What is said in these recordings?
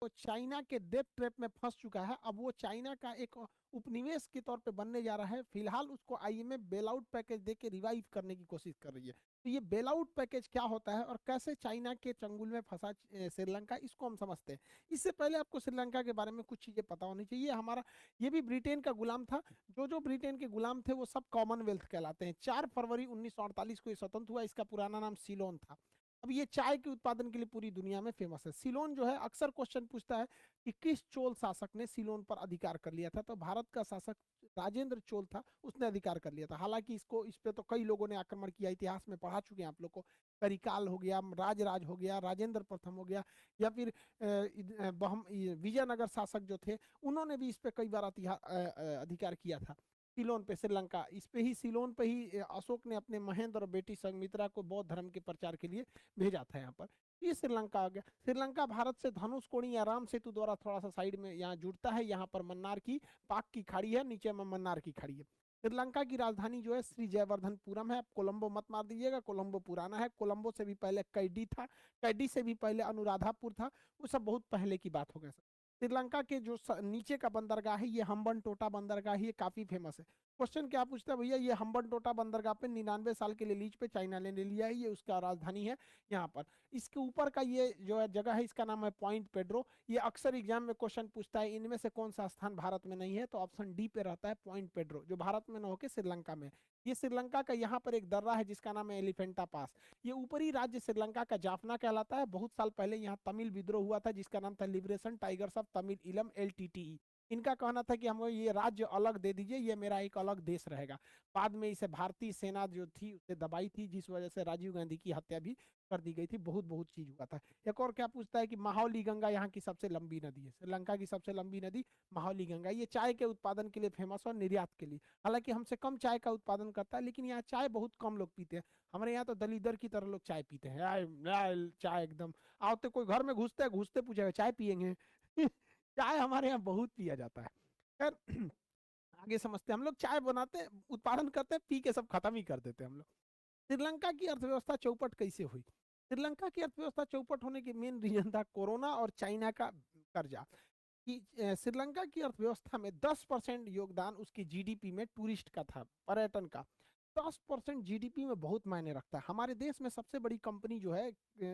वो चाइना के death trap में फंस चुका है। अब वो चाइना का एक उपनिवेश के तौर पे बनने जा रहा है। फिलहाल उसको आईएमएफ बेल आउट पैकेज दे के रिवाइव करने की कोशिश कर रही है। तो ये बेल आउट पैकेज क्या होता है और कैसे चाइना के चंगुल में फंसा श्रीलंका, इसको हम समझते हैं। इससे पहले आपको श्रीलंका के बारे में कुछ चीजें पता होनी चाहिए। हमारा ये भी ब्रिटेन का गुलाम था। जो जो ब्रिटेन के गुलाम थे वो सब कॉमनवेल्थ कहलाते हैं। 4 फरवरी 1948 को ये स्वतंत्र हुआ। इसका पुराना नाम सीलोन था। अब ये चाय के उत्पादन के लिए पूरी दुनिया में फेमस है। सिलोन जो है, अक्सर क्वेश्चन पूछता है कि किस चोल शासक ने सिलोन पर अधिकार कर लिया था। तो भारत का शासक राजेंद्र चोल था, उसने अधिकार कर लिया था। हालांकि इसको इस पे तो कई लोगों ने आक्रमण किया, इतिहास में पढ़ा चुके हैं आप लोग को। करिकाल हो गया, राज हो गया, राजेंद्र प्रथम हो गया, या फिर विजयनगर शासक जो थे उन्होंने भी इस पे कई बार अधिकार किया था। सिलोन पे, श्रीलंका, इस पे ही, सिलोन पे ही अशोक ने अपने महेंद्र और बेटी संघमित्रा को बौद्ध धर्म के प्रचार के लिए भेजा था यहाँ पर। ये श्रीलंका आ गया। श्रीलंका भारत से धनुषकोडी या राम सेतु द्वारा थोड़ा सा साइड में यहाँ जुड़ता है। यहाँ पर मन्नार की, पाक की खाड़ी है, नीचे में मन्नार की खाड़ी है। श्रीलंका की राजधानी जो है श्री जयवर्धनपुरम है। आप कोलंबो मत मार दीजिएगा, कोलंबो पुराना है। कोलंबो से भी पहले कैडी था, कैडी से भी पहले अनुराधापुर था। वो सब बहुत पहले की बात हो गया सर। श्रीलंका के जो नीचे का बंदरगाह है, ये हम्बन टोटा बंदरगाह, ये काफी फेमस है। क्वेश्चन क्या पूछता है भैया, ये हम्बन टोटा बंदरगाह पे 99 साल के लिए लीज पे चाइना ने ले लिया है। ये उसका राजधानी है यहाँ पर। इसके ऊपर का ये जो है जगह है, इसका नाम है पॉइंट पेड्रो। ये अक्सर एग्जाम में क्वेश्चन पूछता है, इनमें से कौन सा स्थान भारत में नहीं है। तो ऑप्शन डी पे रहता है पॉइंट पेड्रो, जो भारत में न होकर श्रीलंका में। ये श्रीलंका का यहाँ पर एक दर्रा है जिसका नाम है एलिफेंटा पास। ये ऊपरी राज्य श्रीलंका का जाफना कहलाता है। बहुत साल पहले यहाँ तमिल विद्रोह हुआ था जिसका नाम था लिबरेशन टाइगर्स ऑफ तमिल इलम, LTTE। इनका कहना था कि हमको ये राज्य अलग दे दीजिए, ये मेरा एक अलग देश रहेगा। बाद में इसे भारतीय सेना जो थी उसे दबाई थी, जिस वजह से राजीव गांधी की हत्या भी कर दी गई थी। बहुत बहुत चीज हुआ था। एक और क्या पूछता है कि महावली गंगा यहाँ की सबसे लंबी नदी है। श्रीलंका की सबसे लंबी नदी महावली गंगा। ये चाय के उत्पादन के लिए फेमस और निर्यात के लिए। हालांकि हमसे कम चाय का उत्पादन करता है, लेकिन यहाँ चाय बहुत कम लोग पीते हैं। हमारे यहाँ तो दलीदर की तरह लोग चाय पीते हैं। चाय एकदम आओ तो कोई घर में घुसते घुसते पूछेगा चाय पियेंगे। चाय हमारे यहाँ बहुत पिया जाता है। खैर आगे समझते हैं। हम लोग चाय बनाते हैं, उत्पादन करते हैं, पी के सब खत्म ही कर देते हैं हम लोग। श्रीलंका की अर्थव्यवस्था चौपट कैसे हुई? श्रीलंका की अर्थव्यवस्था चौपट होने के मेन रीजन था कोरोना और चाइना का कर्जा। कि श्रीलंका की अर्थव्यवस्था में 10% योगदान उसकी जीडीपी में टूरिस्ट का था, पर्यटन का। 10% जीडीपी में बहुत मायने रखता है। हमारे देश में सबसे बड़ी कंपनी जो है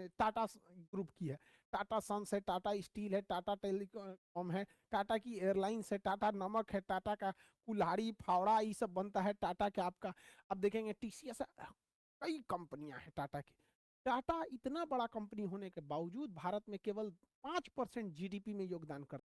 टाटा ग्रुप की है। टाटा सन्स है, टाटा स्टील है, टाटा टेलीकॉम है, टाटा की एयरलाइंस है, टाटा नमक है, टाटा का कुल्हाड़ी फावड़ा ये सब बनता है, टाटा के आपका। अब देखेंगे TCS है, कई कंपनियां हैं टाटा की। टाटा इतना बड़ा कंपनी होने के बावजूद भारत में केवल 5% जीडीपी में योगदान करता है।